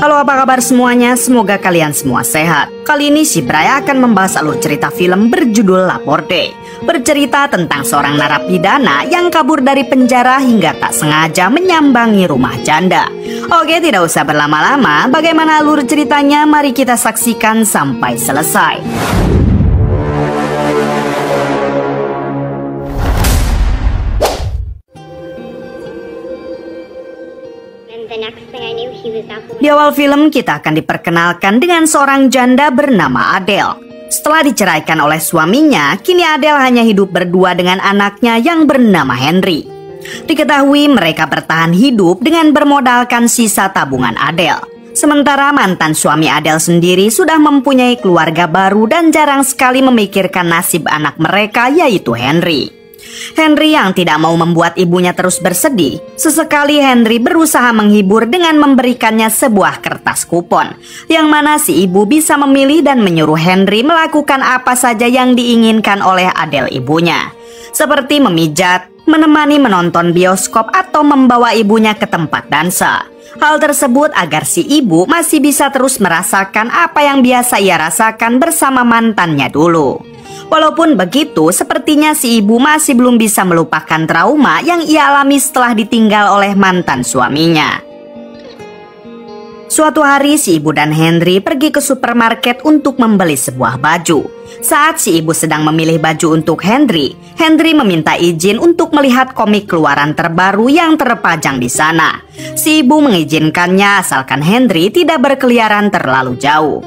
Halo, apa kabar semuanya? Semoga kalian semua sehat. Kali ini si Bray akan membahas alur cerita film berjudul Laporte. Bercerita tentang seorang narapidana yang kabur dari penjara hingga tak sengaja menyambangi rumah janda. Oke, tidak usah berlama-lama. Bagaimana alur ceritanya? Mari kita saksikan sampai selesai. Di awal film kita akan diperkenalkan dengan seorang janda bernama Adele. Setelah diceraikan oleh suaminya, kini Adele hanya hidup berdua dengan anaknya yang bernama Henry. Diketahui mereka bertahan hidup dengan bermodalkan sisa tabungan Adele. Sementara mantan suami Adele sendiri sudah mempunyai keluarga baru dan jarang sekali memikirkan nasib anak mereka, yaitu Henry. Henry yang tidak mau membuat ibunya terus bersedih, sesekali Henry berusaha menghibur dengan memberikannya sebuah kertas kupon, yang mana si ibu bisa memilih dan menyuruh Henry melakukan apa saja yang diinginkan oleh Adele ibunya, seperti memijat, menemani menonton bioskop, atau membawa ibunya ke tempat dansa. Hal tersebut agar si ibu masih bisa terus merasakan apa yang biasa ia rasakan bersama mantannya dulu. Walaupun begitu, sepertinya si ibu masih belum bisa melupakan trauma yang ia alami setelah ditinggal oleh mantan suaminya. Suatu hari si ibu dan Henry pergi ke supermarket untuk membeli sebuah baju. Saat si ibu sedang memilih baju untuk Henry, Henry meminta izin untuk melihat komik keluaran terbaru yang terpajang di sana. Si ibu mengizinkannya asalkan Henry tidak berkeliaran terlalu jauh.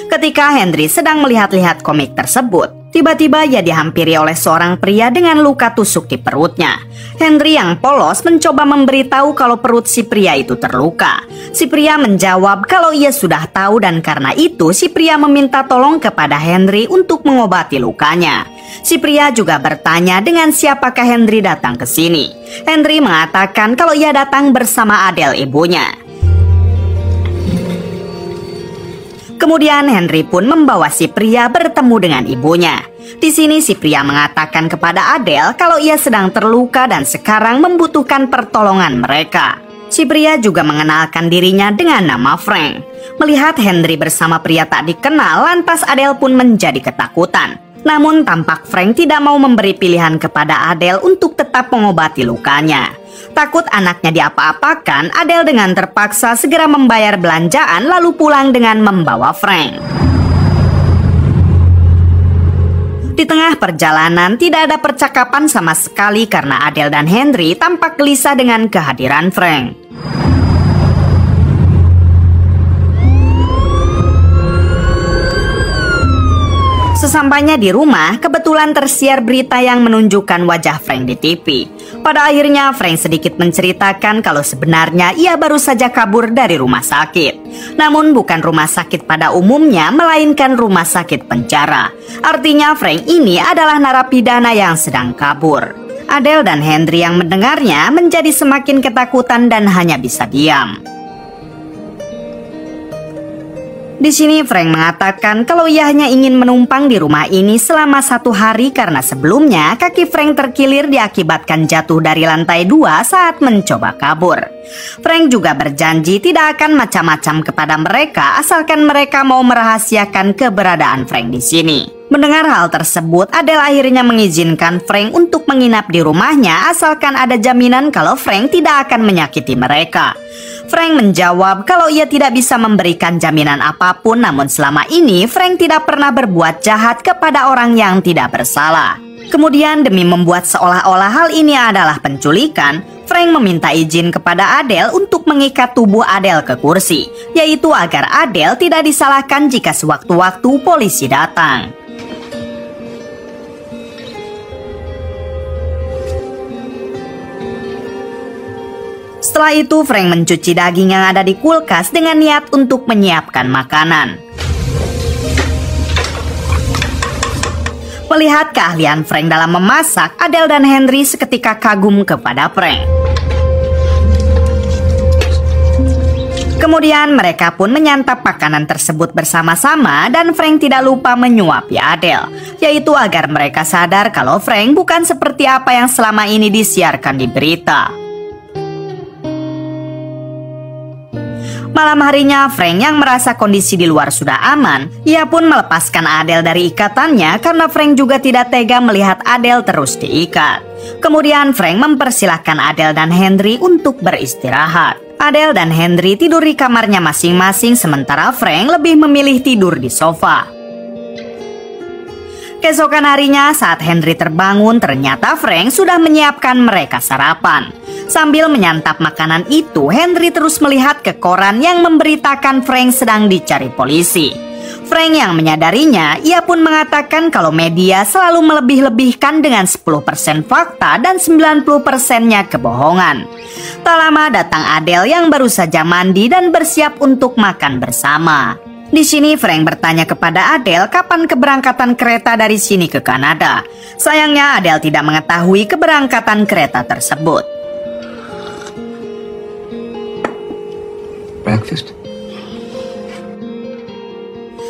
Ketika Henry sedang melihat-lihat komik tersebut, tiba-tiba ia dihampiri oleh seorang pria dengan luka tusuk di perutnya. Henry yang polos mencoba memberitahu kalau perut si pria itu terluka. Si pria menjawab kalau ia sudah tahu dan karena itu si pria meminta tolong kepada Henry untuk mengobati lukanya. Si pria juga bertanya dengan siapakah Henry datang ke sini. Henry mengatakan kalau ia datang bersama Adele ibunya. Kemudian Henry pun membawa si pria bertemu dengan ibunya. Di sini si pria mengatakan kepada Adele kalau ia sedang terluka dan sekarang membutuhkan pertolongan mereka. Si pria juga mengenalkan dirinya dengan nama Frank. Melihat Henry bersama pria tak dikenal, lantas Adele pun menjadi ketakutan. Namun tampak Frank tidak mau memberi pilihan kepada Adele untuk tetap mengobati lukanya. Takut anaknya diapa-apakan, Adele dengan terpaksa segera membayar belanjaan lalu pulang dengan membawa Frank. Di tengah perjalanan tidak ada percakapan sama sekali karena Adele dan Henry tampak gelisah dengan kehadiran Frank. Sesampainya di rumah, kebetulan tersiar berita yang menunjukkan wajah Frank di TV. Pada akhirnya Frank sedikit menceritakan kalau sebenarnya ia baru saja kabur dari rumah sakit. Namun bukan rumah sakit pada umumnya, melainkan rumah sakit penjara. Artinya Frank ini adalah narapidana yang sedang kabur. Adele dan Henry yang mendengarnya menjadi semakin ketakutan dan hanya bisa diam. Di sini Frank mengatakan kalau ia hanya ingin menumpang di rumah ini selama 1 hari karena sebelumnya kaki Frank terkilir diakibatkan jatuh dari lantai 2 saat mencoba kabur. Frank juga berjanji tidak akan macam-macam kepada mereka asalkan mereka mau merahasiakan keberadaan Frank di sini. Mendengar hal tersebut, Adele akhirnya mengizinkan Frank untuk menginap di rumahnya asalkan ada jaminan kalau Frank tidak akan menyakiti mereka. Frank menjawab kalau ia tidak bisa memberikan jaminan apapun, namun selama ini Frank tidak pernah berbuat jahat kepada orang yang tidak bersalah. Kemudian demi membuat seolah-olah hal ini adalah penculikan, Frank meminta izin kepada Adele untuk mengikat tubuh Adele ke kursi, yaitu agar Adele tidak disalahkan jika sewaktu-waktu polisi datang. Setelah itu Frank mencuci daging yang ada di kulkas dengan niat untuk menyiapkan makanan. Melihat keahlian Frank dalam memasak, Adele dan Henry seketika kagum kepada Frank. Kemudian mereka pun menyantap makanan tersebut bersama-sama dan Frank tidak lupa menyuapi Adele, yaitu agar mereka sadar kalau Frank bukan seperti apa yang selama ini disiarkan di berita. Malam harinya, Frank yang merasa kondisi di luar sudah aman, ia pun melepaskan Adele dari ikatannya karena Frank juga tidak tega melihat Adele terus diikat. Kemudian Frank mempersilahkan Adele dan Henry untuk beristirahat. Adele dan Henry tidur di kamarnya masing-masing sementara Frank lebih memilih tidur di sofa. Keesokan harinya saat Henry terbangun, ternyata Frank sudah menyiapkan mereka sarapan. Sambil menyantap makanan itu, Henry terus melihat ke koran yang memberitakan Frank sedang dicari polisi. Frank yang menyadarinya, ia pun mengatakan kalau media selalu melebih-lebihkan dengan 10% fakta dan 90%-nya kebohongan. Tak lama datang Adele yang baru saja mandi dan bersiap untuk makan bersama. Di sini Frank bertanya kepada Adele kapan keberangkatan kereta dari sini ke Kanada. Sayangnya Adele tidak mengetahui keberangkatan kereta tersebut. Breakfast.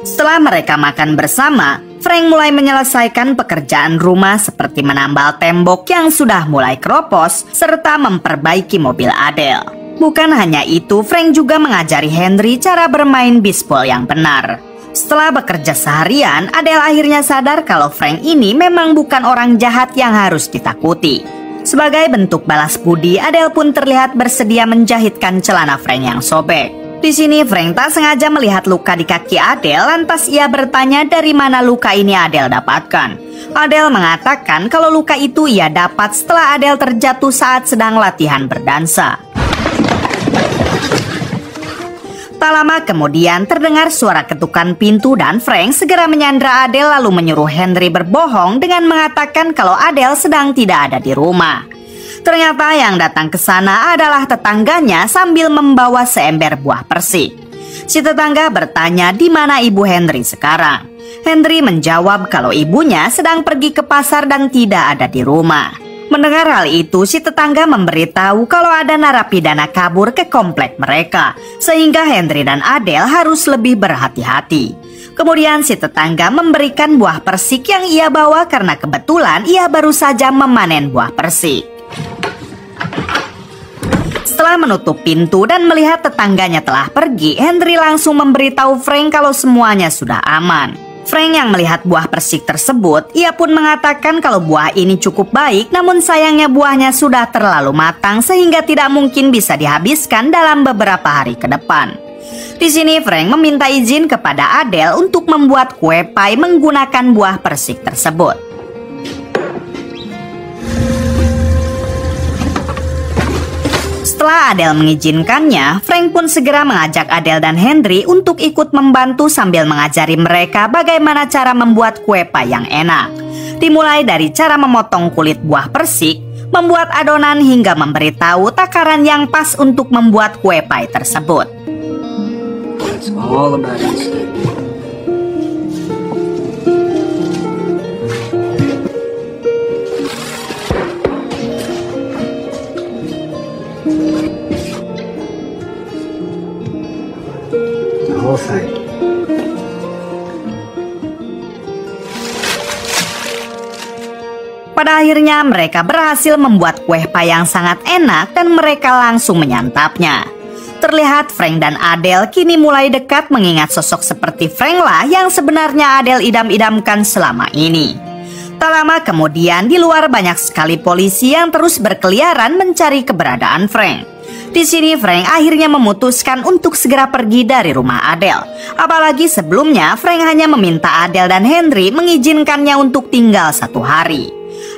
Setelah mereka makan bersama, Frank mulai menyelesaikan pekerjaan rumah seperti menambal tembok yang sudah mulai keropos serta memperbaiki mobil Adele. Bukan hanya itu, Frank juga mengajari Henry cara bermain bisbol yang benar. Setelah bekerja seharian, Adele akhirnya sadar kalau Frank ini memang bukan orang jahat yang harus ditakuti. Sebagai bentuk balas budi, Adele pun terlihat bersedia menjahitkan celana Frank yang sobek. Di sini Frank tak sengaja melihat luka di kaki Adele, lantas ia bertanya dari mana luka ini Adele dapatkan. Adele mengatakan kalau luka itu ia dapat setelah Adele terjatuh saat sedang latihan berdansa. Tak lama kemudian terdengar suara ketukan pintu dan Frank segera menyandra Adele lalu menyuruh Henry berbohong dengan mengatakan kalau Adele sedang tidak ada di rumah. Ternyata yang datang ke sana adalah tetangganya sambil membawa seember buah persik. Si tetangga bertanya di mana ibu Henry sekarang. Henry menjawab kalau ibunya sedang pergi ke pasar dan tidak ada di rumah. Mendengar hal itu, si tetangga memberitahu kalau ada narapidana kabur ke komplek mereka, sehingga Henry dan Adele harus lebih berhati-hati. Kemudian si tetangga memberikan buah persik yang ia bawa karena kebetulan ia baru saja memanen buah persik. Setelah menutup pintu dan melihat tetangganya telah pergi, Henry langsung memberitahu Frank kalau semuanya sudah aman. Frank yang melihat buah persik tersebut, ia pun mengatakan kalau buah ini cukup baik, namun sayangnya buahnya sudah terlalu matang sehingga tidak mungkin bisa dihabiskan dalam beberapa hari ke depan. Di sini Frank meminta izin kepada Adele untuk membuat kue pie menggunakan buah persik tersebut. Setelah Adele mengizinkannya, Frank pun segera mengajak Adele dan Henry untuk ikut membantu sambil mengajari mereka bagaimana cara membuat kue pie yang enak. Dimulai dari cara memotong kulit buah persik, membuat adonan hingga memberitahu takaran yang pas untuk membuat kue pie tersebut. It's all about instinct. Pada akhirnya mereka berhasil membuat kue pie yang sangat enak dan mereka langsung menyantapnya. Terlihat Frank dan Adele kini mulai dekat mengingat sosok seperti Frank lah yang sebenarnya Adele idam-idamkan selama ini. Tak lama kemudian di luar banyak sekali polisi yang terus berkeliaran mencari keberadaan Frank. Di sini Frank akhirnya memutuskan untuk segera pergi dari rumah Adele. Apalagi sebelumnya Frank hanya meminta Adele dan Henry mengizinkannya untuk tinggal 1 hari.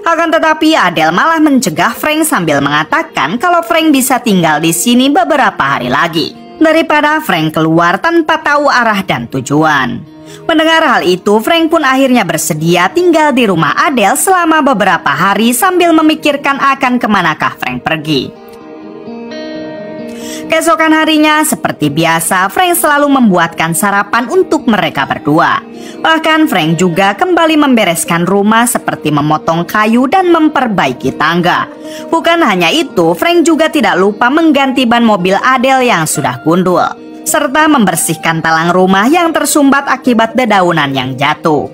Akan tetapi Adele malah mencegah Frank sambil mengatakan kalau Frank bisa tinggal di sini beberapa hari lagi, daripada Frank keluar tanpa tahu arah dan tujuan. Mendengar hal itu, Frank pun akhirnya bersedia tinggal di rumah Adele selama beberapa hari sambil memikirkan akan kemanakah Frank pergi. Keesokan harinya, seperti biasa, Frank selalu membuatkan sarapan untuk mereka berdua. Bahkan Frank juga kembali membereskan rumah seperti memotong kayu dan memperbaiki tangga. Bukan hanya itu, Frank juga tidak lupa mengganti ban mobil Adele yang sudah gundul, serta membersihkan talang rumah yang tersumbat akibat dedaunan yang jatuh.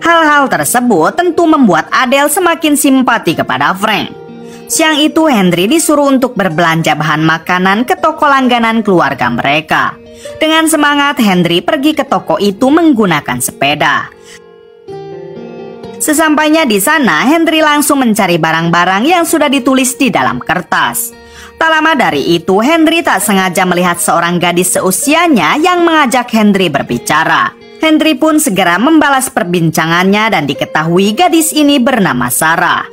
Hal-hal tersebut tentu membuat Adele semakin simpati kepada Frank. Siang itu Henry disuruh untuk berbelanja bahan makanan ke toko langganan keluarga mereka. Dengan semangat Henry pergi ke toko itu menggunakan sepeda. Sesampainya di sana, Henry langsung mencari barang-barang yang sudah ditulis di dalam kertas. Tak lama dari itu, Henry tak sengaja melihat seorang gadis seusianya yang mengajak Henry berbicara. Henry pun segera membalas perbincangannya dan diketahui gadis ini bernama Sarah.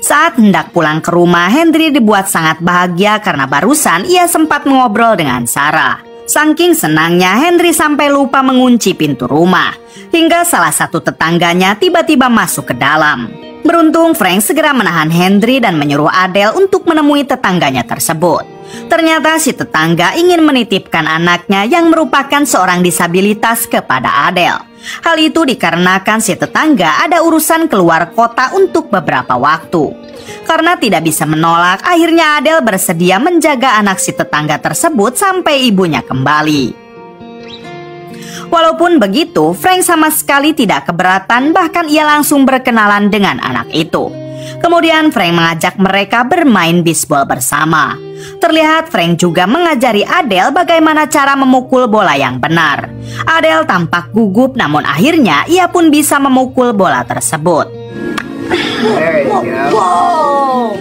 Saat hendak pulang ke rumah, Henry dibuat sangat bahagia karena barusan ia sempat mengobrol dengan Sarah. Saking senangnya, Henry sampai lupa mengunci pintu rumah, hingga salah satu tetangganya tiba-tiba masuk ke dalam. Beruntung Frank segera menahan Henry dan menyuruh Adele untuk menemui tetangganya tersebut. Ternyata si tetangga ingin menitipkan anaknya yang merupakan seorang disabilitas kepada Adele. Hal itu dikarenakan si tetangga ada urusan keluar kota untuk beberapa waktu. Karena tidak bisa menolak, akhirnya Adele bersedia menjaga anak si tetangga tersebut sampai ibunya kembali. Walaupun begitu, Frank sama sekali tidak keberatan, bahkan ia langsung berkenalan dengan anak itu. Kemudian Frank mengajak mereka bermain bisbol bersama. Terlihat Frank juga mengajari Adele bagaimana cara memukul bola yang benar. Adele tampak gugup, namun akhirnya ia pun bisa memukul bola tersebut. There you go.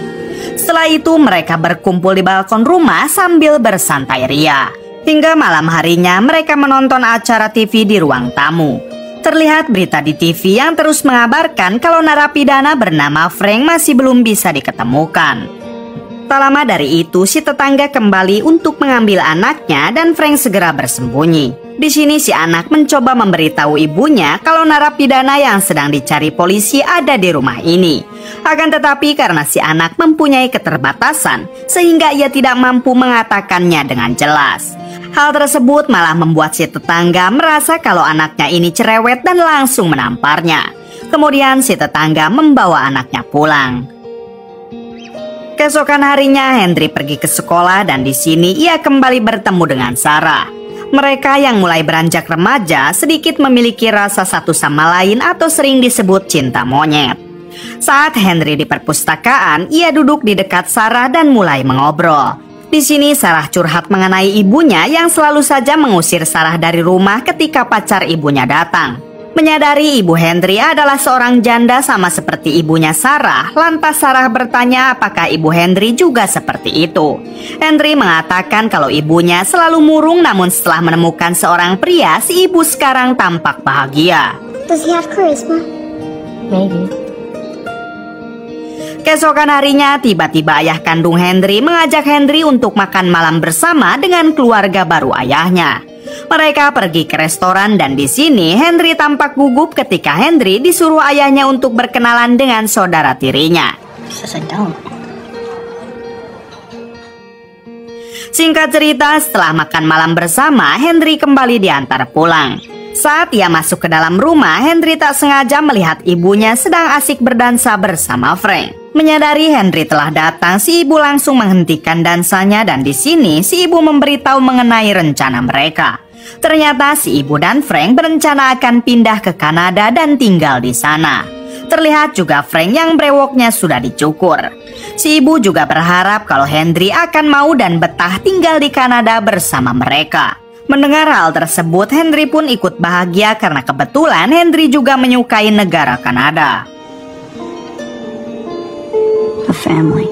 Setelah itu mereka berkumpul di balkon rumah sambil bersantai ria. Hingga malam harinya mereka menonton acara TV di ruang tamu. Terlihat berita di TV yang terus mengabarkan kalau narapidana bernama Frank masih belum bisa diketemukan. Tak lama dari itu, si tetangga kembali untuk mengambil anaknya dan Frank segera bersembunyi. Di sini si anak mencoba memberitahu ibunya kalau narapidana yang sedang dicari polisi ada di rumah ini. Akan tetapi karena si anak mempunyai keterbatasan, sehingga ia tidak mampu mengatakannya dengan jelas. Hal tersebut malah membuat si tetangga merasa kalau anaknya ini cerewet dan langsung menamparnya. Kemudian si tetangga membawa anaknya pulang. Keesokan harinya Henry pergi ke sekolah dan di sini ia kembali bertemu dengan Sarah. Mereka yang mulai beranjak remaja sedikit memiliki rasa satu sama lain atau sering disebut cinta monyet. Saat Henry di perpustakaan, ia duduk di dekat Sarah dan mulai mengobrol. Di sini Sarah curhat mengenai ibunya yang selalu saja mengusir Sarah dari rumah ketika pacar ibunya datang. Menyadari ibu Henry adalah seorang janda sama seperti ibunya Sarah, lantas Sarah bertanya apakah ibu Henry juga seperti itu. Henry mengatakan kalau ibunya selalu murung, namun setelah menemukan seorang pria, si ibu sekarang tampak bahagia. Does he have charisma? Maybe. Keesokan harinya, tiba-tiba ayah kandung Henry mengajak Henry untuk makan malam bersama dengan keluarga baru ayahnya. Mereka pergi ke restoran dan di sini Henry tampak gugup ketika Henry disuruh ayahnya untuk berkenalan dengan saudara tirinya. Singkat cerita, setelah makan malam bersama, Henry kembali diantar pulang. Saat ia masuk ke dalam rumah, Henry tak sengaja melihat ibunya sedang asik berdansa bersama Frank. Menyadari Henry telah datang, si ibu langsung menghentikan dansanya dan di sini si ibu memberitahu mengenai rencana mereka. Ternyata si ibu dan Frank berencana akan pindah ke Kanada dan tinggal di sana. Terlihat juga Frank yang brewoknya sudah dicukur. Si ibu juga berharap kalau Henry akan mau dan betah tinggal di Kanada bersama mereka. Mendengar hal tersebut, Henry pun ikut bahagia karena kebetulan Henry juga menyukai negara Kanada. A family.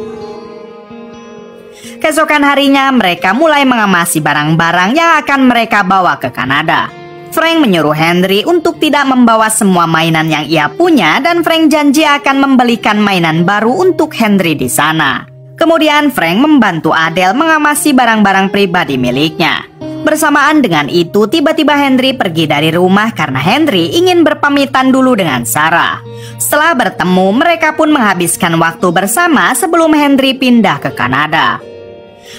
Keesokan harinya mereka mulai mengemasi barang-barang yang akan mereka bawa ke Kanada. Frank menyuruh Henry untuk tidak membawa semua mainan yang ia punya dan Frank janji akan membelikan mainan baru untuk Henry di sana. Kemudian Frank membantu Adele mengemasi barang-barang pribadi miliknya. Bersamaan dengan itu, tiba-tiba Henry pergi dari rumah karena Henry ingin berpamitan dulu dengan Sarah. Setelah bertemu, mereka pun menghabiskan waktu bersama sebelum Henry pindah ke Kanada.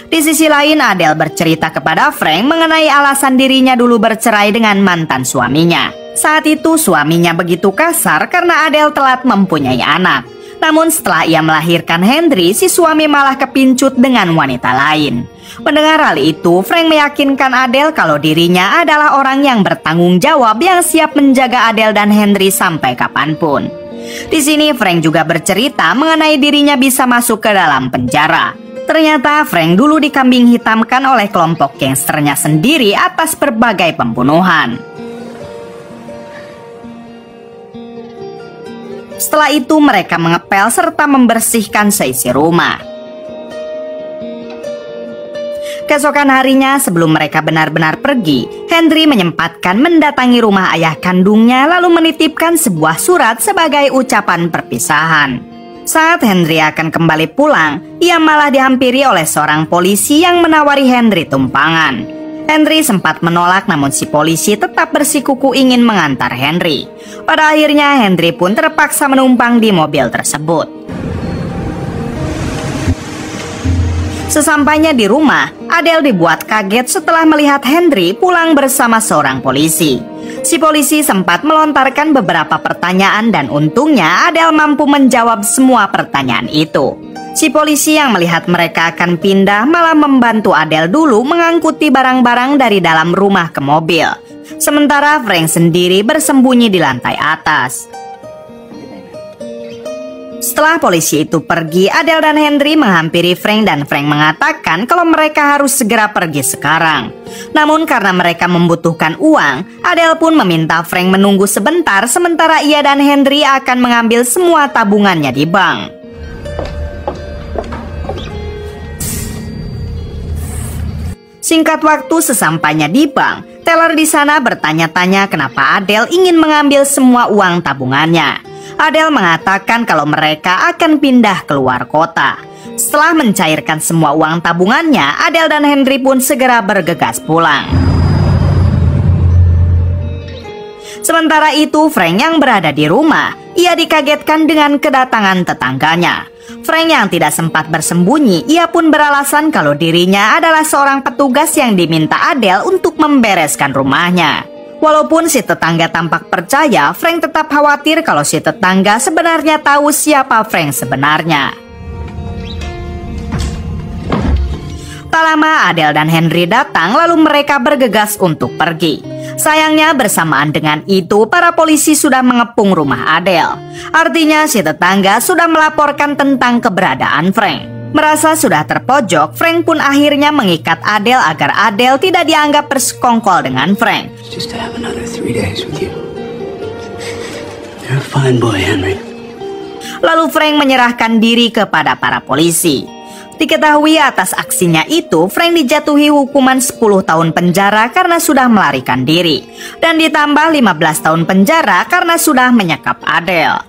Di sisi lain, Adele bercerita kepada Frank mengenai alasan dirinya dulu bercerai dengan mantan suaminya. Saat itu suaminya begitu kasar karena Adele telat mempunyai anak. Namun setelah ia melahirkan Henry, si suami malah kepincut dengan wanita lain. Mendengar hal itu, Frank meyakinkan Adele kalau dirinya adalah orang yang bertanggung jawab yang siap menjaga Adele dan Henry sampai kapanpun. Di sini Frank juga bercerita mengenai dirinya bisa masuk ke dalam penjara. Ternyata Frank dulu dikambing hitamkan oleh kelompok gangsternya sendiri atas berbagai pembunuhan. Setelah itu mereka mengepel serta membersihkan seisi rumah. Keesokan harinya sebelum mereka benar-benar pergi, Henry menyempatkan mendatangi rumah ayah kandungnya lalu menitipkan sebuah surat sebagai ucapan perpisahan. Saat Henry akan kembali pulang, ia malah dihampiri oleh seorang polisi yang menawari Henry tumpangan. Henry sempat menolak namun si polisi tetap bersikuku ingin mengantar Henry. Pada akhirnya Henry pun terpaksa menumpang di mobil tersebut. Sesampainya di rumah, Adele dibuat kaget setelah melihat Henry pulang bersama seorang polisi. Si polisi sempat melontarkan beberapa pertanyaan dan untungnya Adele mampu menjawab semua pertanyaan itu. Si polisi yang melihat mereka akan pindah malah membantu Adele dulu mengangkuti barang-barang dari dalam rumah ke mobil. Sementara Frank sendiri bersembunyi di lantai atas. Setelah polisi itu pergi, Adele dan Henry menghampiri Frank dan Frank mengatakan kalau mereka harus segera pergi sekarang. Namun karena mereka membutuhkan uang, Adele pun meminta Frank menunggu sebentar sementara ia dan Henry akan mengambil semua tabungannya di bank. Singkat waktu sesampainya di bank, teller di sana bertanya-tanya kenapa Adele ingin mengambil semua uang tabungannya. Adele mengatakan kalau mereka akan pindah keluar kota. Setelah mencairkan semua uang tabungannya, Adele dan Henry pun segera bergegas pulang. Sementara itu, Frank yang berada di rumah, ia dikagetkan dengan kedatangan tetangganya. Frank yang tidak sempat bersembunyi, ia pun beralasan kalau dirinya adalah seorang petugas yang diminta Adele untuk membereskan rumahnya. Walaupun si tetangga tampak percaya, Frank tetap khawatir kalau si tetangga sebenarnya tahu siapa Frank sebenarnya. Tak lama Adele dan Henry datang lalu mereka bergegas untuk pergi. Sayangnya bersamaan dengan itu para polisi sudah mengepung rumah Adele. Artinya si tetangga sudah melaporkan tentang keberadaan Frank. Merasa sudah terpojok, Frank pun akhirnya mengikat Adele agar Adele tidak dianggap bersekongkol dengan Frank. Just to have another 3 days with you. You're a fine boy, Henry. Lalu Frank menyerahkan diri kepada para polisi. Diketahui atas aksinya itu, Frank dijatuhi hukuman 10 tahun penjara karena sudah melarikan diri. Dan ditambah 15 tahun penjara karena sudah menyekap Adele.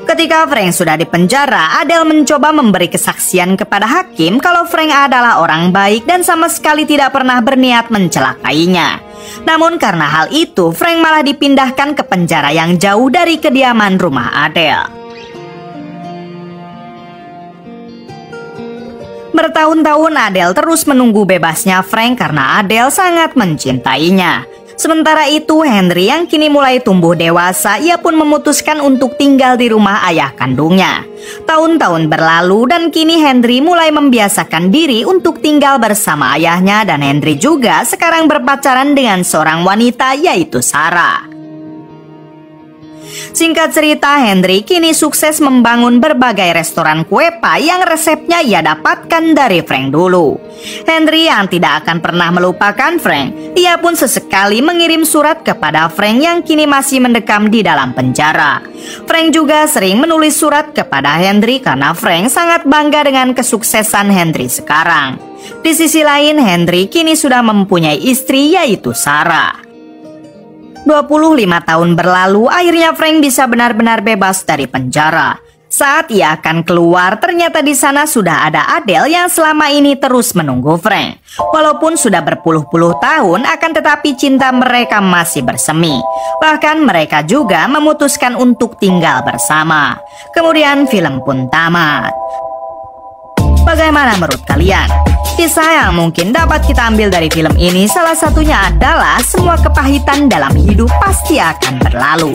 Ketika Frank sudah di penjara, Adele mencoba memberi kesaksian kepada hakim kalau Frank adalah orang baik dan sama sekali tidak pernah berniat mencelakainya. Namun karena hal itu, Frank malah dipindahkan ke penjara yang jauh dari kediaman rumah Adele. Bertahun-tahun Adele terus menunggu bebasnya Frank karena Adele sangat mencintainya. Sementara itu Henry yang kini mulai tumbuh dewasa, ia pun memutuskan untuk tinggal di rumah ayah kandungnya. Tahun-tahun berlalu dan kini Henry mulai membiasakan diri untuk tinggal bersama ayahnya dan Henry juga sekarang berpacaran dengan seorang wanita yaitu Sarah. Singkat cerita, Henry kini sukses membangun berbagai restoran kue pie yang resepnya ia dapatkan dari Frank dulu. Henry yang tidak akan pernah melupakan Frank, ia pun sesekali mengirim surat kepada Frank yang kini masih mendekam di dalam penjara. Frank juga sering menulis surat kepada Henry karena Frank sangat bangga dengan kesuksesan Henry sekarang. Di sisi lain, Henry kini sudah mempunyai istri yaitu Sarah. 25 tahun berlalu, akhirnya Frank bisa benar-benar bebas dari penjara. Saat ia akan keluar, ternyata di sana sudah ada Adele yang selama ini terus menunggu Frank. Walaupun sudah berpuluh-puluh tahun, akan tetapi cinta mereka masih bersemi. Bahkan mereka juga memutuskan untuk tinggal bersama. Kemudian film pun tamat. Bagaimana menurut kalian? Kisah yang mungkin dapat kita ambil dari film ini salah satunya adalah semua kepahitan dalam hidup pasti akan berlalu.